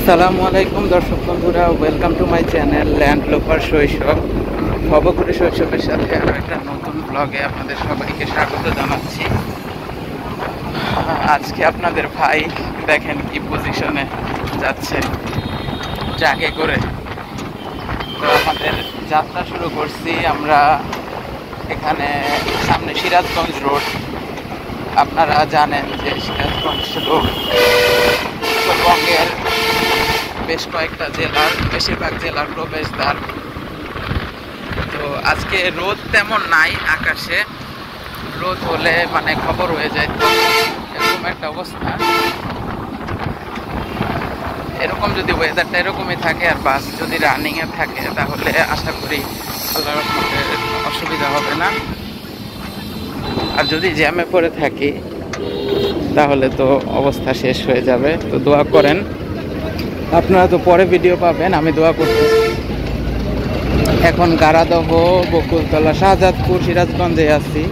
আসসালামু আলাইকুম দর্শক বন্ধুরা, welcome to my channel land loper শৈশব। ভবঘুরে শৈশবের সাথে আরও একটা নতুন ব্লগে আপনাদের সবাইকে স্বাগত জানাচ্ছি। আজকে আপনাদের ভাই দেখেন কি পজিশনে যাচ্ছে ট্রাকে করে। তো আমাদের যাত্রা শুরু করছি আমরা এখানে সামনে সিরাজগঞ্জ রোড। আপনারা জানেন যে সিরাজগঞ্জ রোড উত্তরবঙ্গের বেশ কয়েকটা জেলার বেশিরভাগ জেলার প্রবেশদ্বার। তো আজকে রোদ তেমন নাই আকাশে, রোদ হলে মানে খবর হয়ে যায়, তো এরকম একটা অবস্থা। এরকম যদি ওয়েদারটা এরকমই থাকে আর বাস যদি রানিংয়ে থাকে তাহলে আশা করি আল্লাহর রহমতে অসুবিধা হবে না। আর যদি জ্যামে পড়ে থাকি তাহলে তো অবস্থা শেষ হয়ে যাবে। তো দোয়া করেন, আপনারা তো পরে ভিডিও পাবেন, আমি দোয়া করতেছি। এখন গারাদহ, বকুলতলা, শাহজাদপুর, সিরাজগঞ্জে আছি।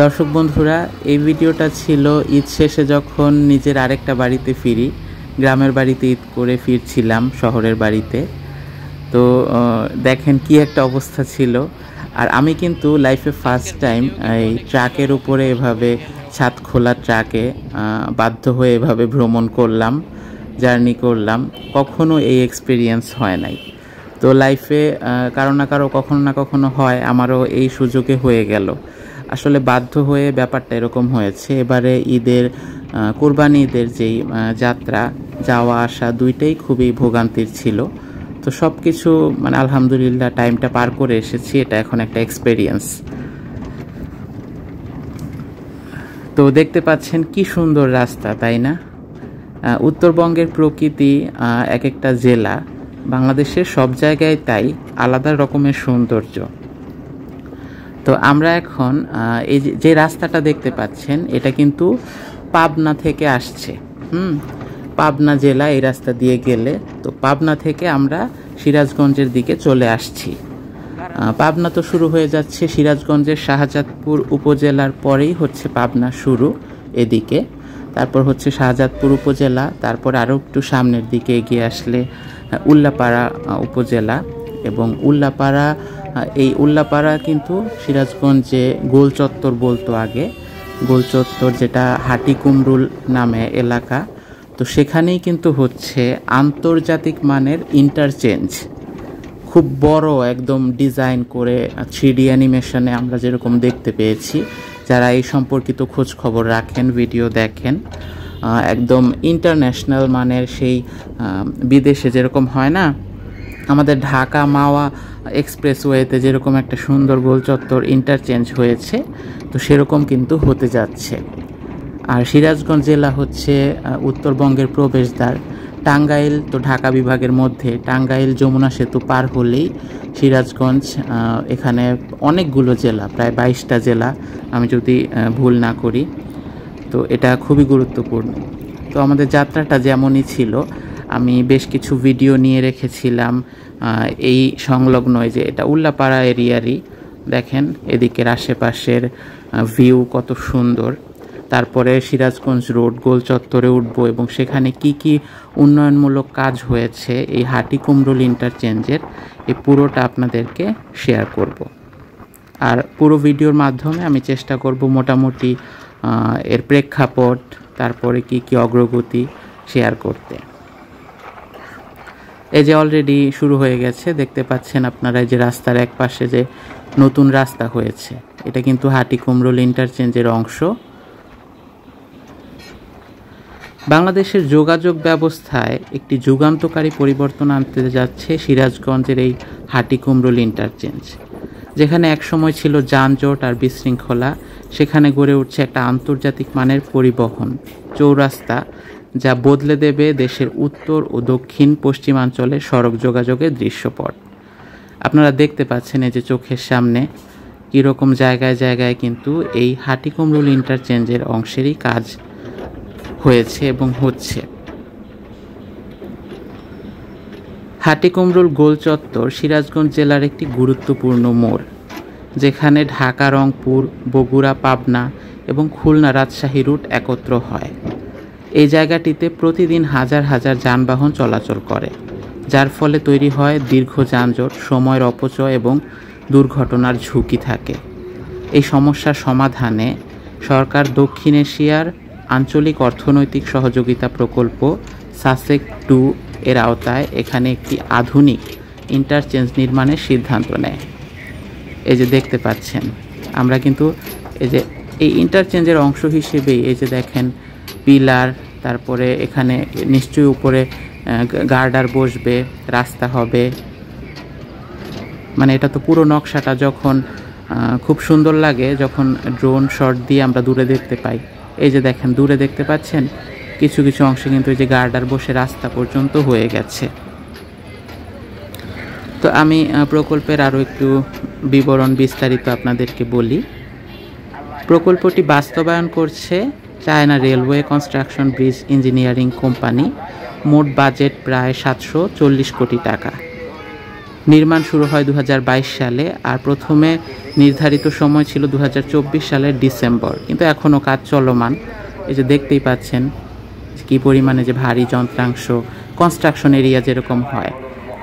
দর্শক বন্ধুরা, এই ভিডিওটা ছিল ঈদ শেষে যখন নিজের আরেকটা বাড়িতে ফিরি। গ্রামের বাড়িতে ঈদ করে ফিরছিলাম শহরের বাড়িতে। তো দেখেন কি একটা অবস্থা ছিল। আর আমি কিন্তু লাইফে ফার্স্ট টাইম এই ট্রাকের উপরে এভাবে ছাদ খোলা ট্রাকে বাধ্য হয়ে এভাবে ভ্রমণ করলাম, জার্নি করলাম। কখনো এই এক্সপিরিয়েন্স হয় নাই। তো লাইফে কারো না কারো কখনো না কখনো হয়, আমারও এই সুযোগে হয়ে গেল। আসলে বাধ্য হয়ে ব্যাপারটা এরকম হয়েছে। এবারে ঈদের কোরবানি ঈদের যেই যাত্রা, যাওয়া আসা দুইটাই খুবই ভোগান্তির ছিল। তো সব কিছু মানে আলহামদুলিল্লাহ টাইমটা পার করে এসেছি, এটা এখন একটা এক্সপেরিয়েন্স। তো দেখতে পাচ্ছেন কি সুন্দর রাস্তা, তাই না? উত্তরবঙ্গের প্রকৃতি এক একটা জেলা, বাংলাদেশের সব জায়গায় তাই আলাদা রকমের সৌন্দর্য। তো আমরা এখন এই যে রাস্তাটা দেখতে পাচ্ছেন এটা কিন্তু পাবনা থেকে আসছে। পাবনা জেলা এই রাস্তা দিয়ে গেলে, তো পাবনা থেকে আমরা সিরাজগঞ্জের দিকে চলে আসছি। পাবনা তো শুরু হয়ে যাচ্ছে সিরাজগঞ্জের শাহজাদপুর উপজেলার পরেই হচ্ছে পাবনা শুরু এদিকে। তারপর হচ্ছে শাহজাদপুর উপজেলা, তারপর আরও একটু সামনের দিকে এগিয়ে আসলে উল্লাপাড়া উপজেলা। এবং এই উল্লাপাড়া কিন্তু সিরাজগঞ্জে গোল চত্বর বলতো আগে, গোল চত্বর যেটা হাটি কুমরুল নামে এলাকা। তো সেখানেই কিন্তু হচ্ছে আন্তর্জাতিক মানের ইন্টারচেঞ্জ, খুব বড় একদম ডিজাইন করে 3D অ্যানিমেশনে আমরা যেরকম দেখতে পেয়েছি। যারা এই সম্পর্কিত খোঁজ খবর রাখেন, ভিডিও দেখেন, একদম ইন্টারন্যাশনাল মানের, সেই বিদেশে যেরকম হয় না, আমাদের ঢাকা মাওয়া এক্সপ্রেসওয়েতে যেরকম একটা সুন্দর গোল চত্বর ইন্টারচেঞ্জ হয়েছে, তো সেরকম কিন্তু হতে যাচ্ছে। আর সিরাজগঞ্জ জেলা হচ্ছে উত্তরবঙ্গের প্রবেশদ্বার। টাঙ্গাইল তো ঢাকা বিভাগের মধ্যে, টাঙ্গাইল যমুনা সেতু পার হলেই সিরাজগঞ্জ। এখানে অনেকগুলো জেলা, প্রায় 22টা জেলা আমি যদি ভুল না করি। তো এটা খুবই গুরুত্বপূর্ণ। তো আমাদের যাত্রাটা যেমনই ছিল, আমি বেশ কিছু ভিডিও নিয়ে রেখেছিলাম এই সংলগ্ন, যে এটা উল্লাপাড়া এরিয়ারই। দেখেন এদিকের আশেপাশের ভিউ কত সুন্দর। তারপরে সিরাজগঞ্জ রোড গোল চত্বরে উঠবো এবং সেখানে কি কি উন্নয়নমূলক কাজ হয়েছে এই হাটি কুমরুল ইন্টারচেঞ্জের, এই পুরোটা আপনাদেরকে শেয়ার করব। আর পুরো ভিডিওর মাধ্যমে আমি চেষ্টা করব মোটামুটি এর প্রেক্ষাপট, তারপরে কি কি অগ্রগতি শেয়ার করতে। এই যে অলরেডি শুরু হয়ে গেছে, দেখতে পাচ্ছেন আপনারা যে রাস্তার এক পাশে যে নতুন রাস্তা হয়েছে, এটা কিন্তু হাটি কুমরুল ইন্টারচেঞ্জের অংশ। বাংলাদেশের যোগাযোগ ব্যবস্থায় একটি যুগান্তকারী পরিবর্তন আনতে যাচ্ছে সিরাজগঞ্জের এই হাটি কুমরুল ইন্টারচেঞ্জ। যেখানে একসময় ছিল যানজট আর বিশৃঙ্খলা, সেখানে গড়ে উঠছে একটা আন্তর্জাতিক মানের পরিবহন চৌরাস্তা, যা বদলে দেবে দেশের উত্তর ও দক্ষিণ পশ্চিমাঞ্চলের সড়ক যোগাযোগের দৃশ্যপট। আপনারা দেখতে পাচ্ছেন এই যে চোখের সামনে কীরকম জায়গায় জায়গায় কিন্তু এই হাটি কুমরুল ইন্টারচেঞ্জের অংশেরই কাজ হয়েছে এবং হচ্ছে। হাটিকুমরুল গোল চত্বর সিরাজগঞ্জ জেলার একটি গুরুত্বপূর্ণ মোড়, যেখানে ঢাকা, রংপুর, বগুড়া, পাবনা এবং খুলনা, রাজশাহী রুট একত্র হয়। এই জায়গাটিতে প্রতিদিন হাজার হাজার যানবাহন চলাচল করে, যার ফলে তৈরি হয় দীর্ঘ যানজট, সময়ের অপচয় এবং দুর্ঘটনার ঝুঁকি থাকে। এই সমস্যার সমাধানে সরকার দক্ষিণ এশিয়ার আঞ্চলিক অর্থনৈতিক সহযোগিতা প্রকল্প সাসেক 2 এর আওতায় এখানে একটি আধুনিক ইন্টারচেঞ্জ নির্মাণের সিদ্ধান্ত নেয়। এই যে দেখতে পাচ্ছেন, আমরা কিন্তু এই ইন্টারচেঞ্জের অংশ হিসেবেই এই যে দেখেন পিলার, তারপরে এখানে নিশ্চয়ই উপরে গার্ডার বসবে, রাস্তা হবে। মানে এটা তো পুরো নকশাটা যখন খুব সুন্দর লাগে, যখন ড্রোন শট দিয়ে আমরা দূরে দেখতে পাই। এই যে দেখেন দূরে দেখতে পাচ্ছেন কিছু কিছু অংশে কিন্তু এই যে গার্ডার বসে রাস্তা পর্যন্ত হয়ে গেছে। তো আমি প্রকল্পের আরও একটু বিবরণ বিস্তারিত আপনাদেরকে বলি। প্রকল্পটি বাস্তবায়ন করছে China railway construction bridge engineering company. মোট বাজেট প্রায় 740 কোটি টাকা। নির্মাণ শুরু হয় 2022 সালে, আর প্রথমে নির্ধারিত সময় ছিল 2024 সালের ডিসেম্বর, কিন্তু এখনও কাজ চলমান। এই যে দেখতেই পাচ্ছেন কী পরিমাণে যে ভারী যন্ত্রাংশ, কনস্ট্রাকশন এরিয়া যেরকম হয়।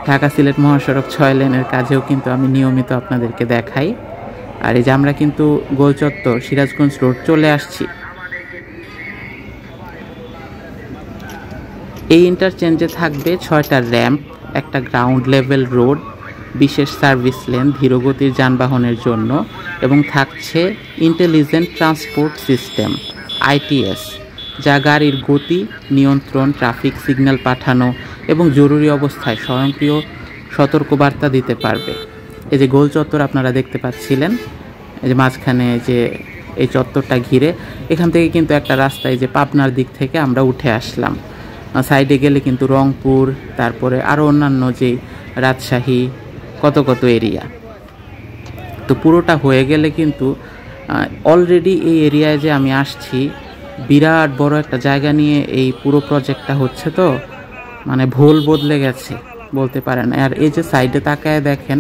ঢাকা সিলেট মহাসড়ক 6 লেনের কাজেও কিন্তু আমি নিয়মিত আপনাদেরকে দেখাই। আর এই যে আমরা কিন্তু গোল চত্বর সিরাজগঞ্জ রোড চলে আসছি। এই ইন্টারচেঞ্জে থাকবে 6টা র্যাম্প, একটা গ্রাউন্ড লেভেল রোড, বিশেষ সার্ভিস লেন ধীরগতির যানবাহনের জন্য, এবং থাকছে ইন্টেলিজেন্ট ট্রান্সপোর্ট সিস্টেম ITS, যা গাড়ির গতি নিয়ন্ত্রণ, ট্রাফিক সিগন্যাল পাঠানো এবং জরুরি অবস্থায় স্বয়ংক্রিয় সতর্কবার্তা দিতে পারবে। এই যে গোল চত্বর আপনারা দেখতে পাচ্ছিলেন, এই যে মাঝখানে যে এই চত্বরটা ঘিরে, এখান থেকে কিন্তু একটা রাস্তা, এই যে পাবনার দিক থেকে আমরা উঠে আসলাম। সাইডে গেলে কিন্তু রংপুর, তারপরে আরও অন্যান্য যে রাজশাহী, কত কত এরিয়া। তো পুরোটা হয়ে গেলে কিন্তু অলরেডি এই এরিয়ায় যে আমি আসছি, বিরাট বড় একটা জায়গা নিয়ে এই পুরো প্রজেক্টটা হচ্ছে। তো মানে ভোল বদলে গেছে বলতে পারেন। আর এই যে সাইডে তাকায় দেখেন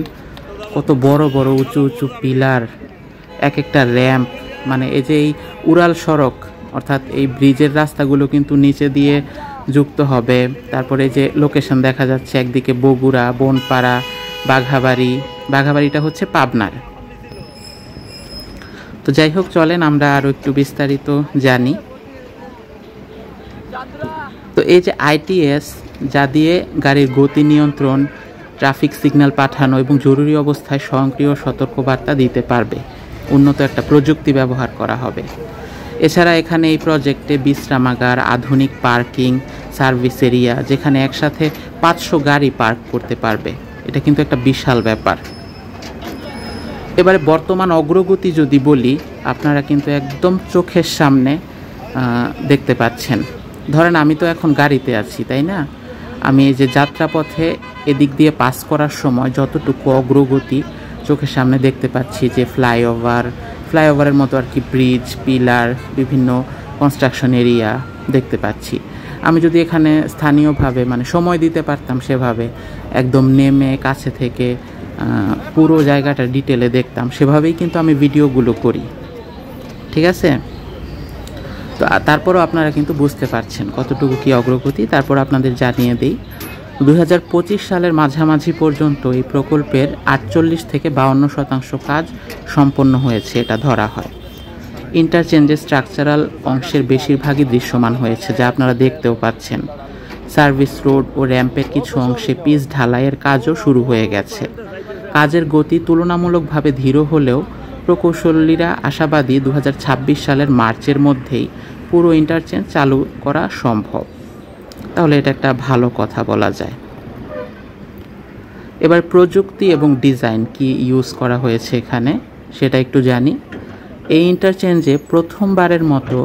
কত বড় বড় উঁচু উঁচু পিলার, এক একটা র্যাম্প। মানে এই যে এই উড়াল সড়ক, অর্থাৎ এই ব্রিজের রাস্তাগুলো কিন্তু নিচে দিয়ে যুক্ত হবে। তারপরে যে লোকেশন দেখা যাচ্ছে, একদিকে বগুড়া, বনপাড়া, বাঘাবাড়িটা হচ্ছে পাবনার। তো যাই হোক, চলেন আমরা আরও একটু বিস্তারিত জানি। তো এই যে ITS, যা দিয়ে গাড়ির গতি নিয়ন্ত্রণ, ট্রাফিক সিগন্যাল পাঠানো এবং জরুরি অবস্থায় স্বয়ংক্রিয় সতর্কবার্তা দিতে পারবে, উন্নত একটা প্রযুক্তি ব্যবহার করা হবে। এছাড়া এখানে এই প্রজেক্টে বিশ্রামাগার, আধুনিক পার্কিং, সার্ভিস এরিয়া, যেখানে একসাথে 500 গাড়ি পার্ক করতে পারবে। এটা কিন্তু একটা বিশাল ব্যাপার। এবারে বর্তমান অগ্রগতি যদি বলি, আপনারা কিন্তু একদম চোখের সামনে দেখতে পাচ্ছেন। ধরেন আমি তো এখন গাড়িতে আছি, তাই না? আমি এই যে যাত্রাপথে এদিক দিয়ে পাস করার সময় যতটুকু অগ্রগতি চোখের সামনে দেখতে পাচ্ছি, যে ফ্লাইওভারের মতো আর কি, ব্রিজ, পিলার, বিভিন্ন কনস্ট্রাকশন এরিয়া দেখতে পাচ্ছি। আমি যদি এখানে স্থানীয়ভাবে মানে সময় দিতে পারতাম, সেভাবে একদম নেমে কাছে থেকে পুরো জায়গাটা ডিটেলে দেখতাম, সেভাবেই কিন্তু আমি ভিডিওগুলো করি। ঠিক আছে? তো তারপরও আপনারা কিন্তু বুঝতে পারছেন কতটুকু কি অগ্রগতি। তারপর আপনাদের জানিয়ে দিই, 2025 সালের মাঝামাঝি পর্যন্ত এই প্রকল্পের 48 থেকে 52% কাজ সম্পন্ন হয়েছে, এটা ধরা হয়। ইন্টারচেঞ্জের স্ট্রাকচারাল অংশের বেশিরভাগই দৃশ্যমান হয়েছে, যা আপনারা দেখতেও পাচ্ছেন। সার্ভিস রোড ও র্যাম্পের কিছু অংশে পিচ ঢালাইয়ের কাজও শুরু হয়ে গেছে। কাজের গতি তুলনামূলকভাবে ধীর হলেও প্রকৌশলীরা আশাবাদী 2026 সালের মার্চের মধ্যেই পুরো ইন্টারচেঞ্জ চালু করা সম্ভব। তাহলে এটা একটা ভালো কথা বলা যায়। এবার প্রযুক্তি এবং ডিজাইন কি ইউজ করা হয়েছে এখানে, সেটা একটু জানি। এই ইন্টারচেঞ্জে প্রথমবারের মতো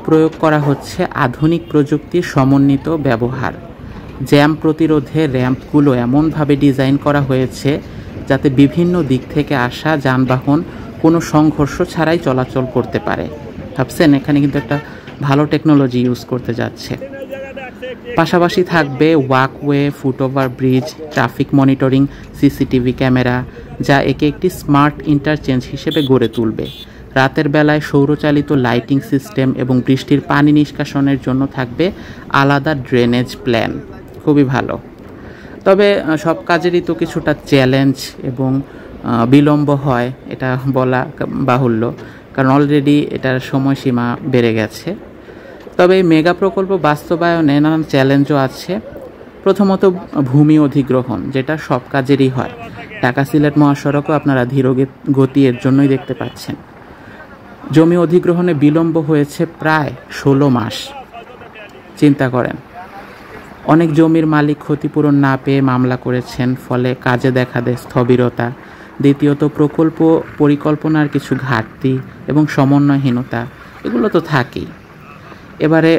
প্রয়োগ করা হচ্ছে আধুনিক প্রযুক্তির সমন্বিত ব্যবহার। জ্যাম প্রতিরোধে র্যাম্পগুলো এমনভাবে ডিজাইন করা হয়েছে যাতে বিভিন্ন দিক থেকে আসা যানবাহন কোনো সংঘর্ষ ছাড়াই চলাচল করতে পারে। ভাবছেন, এখানে কিন্তু একটা ভালো টেকনোলজি ইউজ করতে যাচ্ছে। পাশাপাশি থাকবে walkway, foot over bridge, traffic monitoring, CCTV camera, যা একে একটি স্মার্ট ইন্টারচেঞ্জ হিসেবে গড়ে তুলবে। রাতের বেলায় সৌরচালিত লাইটিং সিস্টেম এবং বৃষ্টির পানি নিষ্কাশনের জন্য থাকবে আলাদা ড্রেনেজ প্ল্যান। খুবই ভালো। তবে সব কাজেরই তো কিছুটা চ্যালেঞ্জ এবং বিলম্ব হয়, এটা বলা বাহুল্য, কারণ অলরেডি এটার সময়সীমা বেড়ে গেছে। তবে এই মেগা প্রকল্প বাস্তবায়নে নানান চ্যালেঞ্জও আছে। প্রথমত ভূমি অধিগ্রহণ, যেটা সব কাজেরই হয়। ঢাকা সিলেট মহাসড়কও আপনারা ধীর গতি এর জন্যই দেখতে পাচ্ছেন। জমি অধিগ্রহণে বিলম্ব হয়েছে প্রায় 16 মাস। চিন্তা করেন, অনেক জমির মালিক ক্ষতিপূরণ না পেয়ে মামলা করেছেন, ফলে কাজে দেখা দেয় স্থবিরতা। দ্বিতীয়ত প্রকল্প পরিকল্পনার কিছু ঘাটতি এবং সমন্বয়হীনতা, এগুলো তো থাকেই। এবারে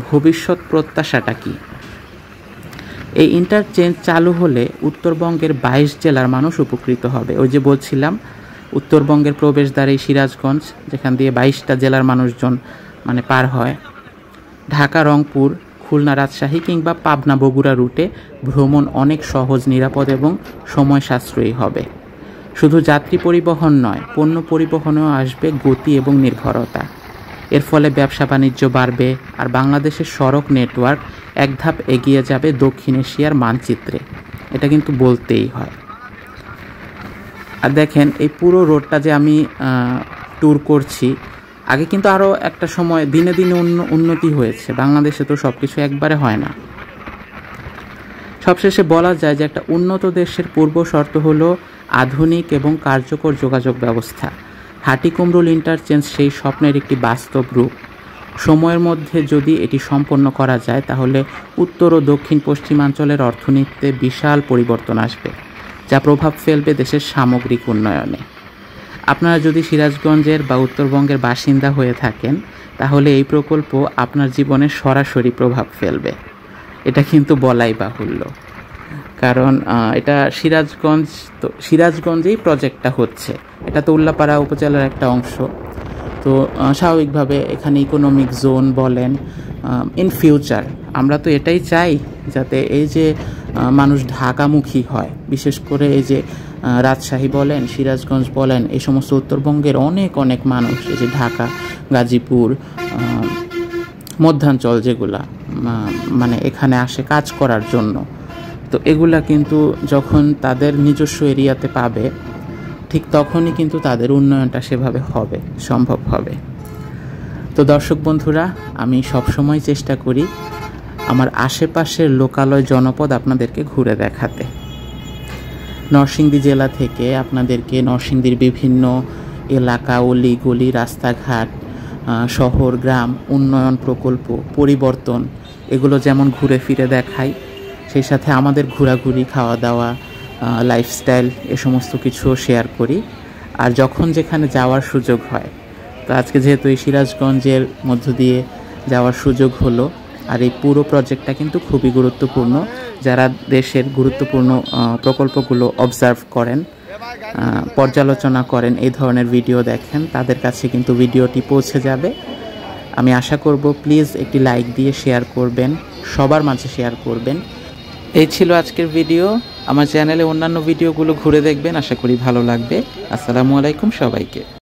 ভবিষ্যৎ প্রত্যাশাটা কি? এই ইন্টারচেঞ্জ চালু হলে উত্তরবঙ্গের 22 জেলার মানুষ উপকৃত হবে। ওই যে বলছিলাম, উত্তরবঙ্গের প্রবেশদ্বার এই সিরাজগঞ্জ, যেখান দিয়ে 22টা জেলার মানুষজন পার হয়। ঢাকা, রংপুর, খুলনা, রাজশাহী কিংবা পাবনা, বগুড়া রুটে ভ্রমণ অনেক সহজ, নিরাপদ এবং সময় সাশ্রয়ী হবে। শুধু যাত্রী পরিবহন নয়, পণ্য পরিবহনেও আসবে গতি এবং নির্ভরতা। এর ফলে ব্যবসা বাণিজ্য বাড়বে, আর বাংলাদেশের সড়ক নেটওয়ার্ক এক ধাপ এগিয়ে যাবে দক্ষিণ এশিয়ার মানচিত্রে। এটা কিন্তু বলতেই হয়। আর দেখেন, এই পুরো রোডটা যে আমি ট্যুর করছি, আগে কিন্তু আরও একটা সময় দিনে দিনে উন্নতি হয়েছে। বাংলাদেশে তো সব কিছু একবারে হয় না। সবশেষে বলা যায় যে একটা উন্নত দেশের পূর্ব শর্ত হলো আধুনিক এবং কার্যকর যোগাযোগ ব্যবস্থা। হাটিকুমরুল ইন্টারচেঞ্জ সেই স্বপ্নের একটি বাস্তব রূপ। সময়ের মধ্যে যদি এটি সম্পন্ন করা যায়, তাহলে উত্তর ও দক্ষিণ পশ্চিমাঞ্চলের অর্থনীতিতে বিশাল পরিবর্তন আসবে, যা প্রভাব ফেলবে দেশের সামগ্রিক উন্নয়নে। আপনারা যদি সিরাজগঞ্জের বা উত্তরবঙ্গের বাসিন্দা হয়ে থাকেন, তাহলে এই প্রকল্প আপনার জীবনে সরাসরি প্রভাব ফেলবে। এটা কিন্তু বলাই বাহুল্য, কারণ এটা সিরাজগঞ্জেই প্রজেক্টটা হচ্ছে। এটা তো উল্লাপাড়া উপজেলার একটা অংশ। তো স্বাভাবিকভাবে এখানে ইকোনমিক জোন বলেন, ইন ফিউচার আমরা তো এটাই চাই, যাতে এই যে মানুষ ঢাকামুখী হয়, বিশেষ করে এই যে রাজশাহী বলেন, সিরাজগঞ্জ বলেন, এই সমস্ত উত্তরবঙ্গের অনেক অনেক মানুষ এই যে ঢাকা, গাজীপুর, মধ্যাঞ্চল যেগুলা এখানে আসে কাজ করার জন্য, তো এগুলা কিন্তু যখন তাদের নিজস্ব এরিয়াতে পাবে, ঠিক তখনই কিন্তু তাদের উন্নয়নটা সেভাবে সম্ভব হবে। তো দর্শক বন্ধুরা, আমি সবসময় চেষ্টা করি আমার আশেপাশের লোকালয় জনপদ আপনাদেরকে ঘুরে দেখাতে। নরসিংদী জেলা থেকে আপনাদেরকে নরসিংদীর বিভিন্ন এলাকা, অলি গলি, রাস্তাঘাট, শহর, গ্রাম, উন্নয়ন প্রকল্প, পরিবর্তন, এগুলো যেমন ঘুরে ফিরে দেখাই, সেই সাথে আমাদের ঘোরাঘুরি, খাওয়া দাওয়া, লাইফস্টাইল, এ সমস্ত কিছুও শেয়ার করি। আর যখন যেখানে যাওয়ার সুযোগ হয়, তো আজকে যেহেতু এই সিরাজগঞ্জের মধ্য দিয়ে যাওয়ার সুযোগ হলো, আর এই পুরো প্রজেক্টটা কিন্তু খুবই গুরুত্বপূর্ণ। যারা দেশের গুরুত্বপূর্ণ প্রকল্পগুলো অবজার্ভ করেন, পর্যালোচনা করেন, এই ধরনের ভিডিও দেখেন, তাদের কাছে কিন্তু ভিডিওটি পৌঁছে যাবে। আমি আশা করব প্লিজ একটি লাইক দিয়ে শেয়ার করবেন, সবার মাঝে শেয়ার করবেন। এই ছিল আজকের ভিডিও। আমার চ্যানেলে অন্যান্য ভিডিওগুলো ঘুরে দেখবেন, আশা করি ভালো লাগবে। আসসালামু আলাইকুম সবাইকে।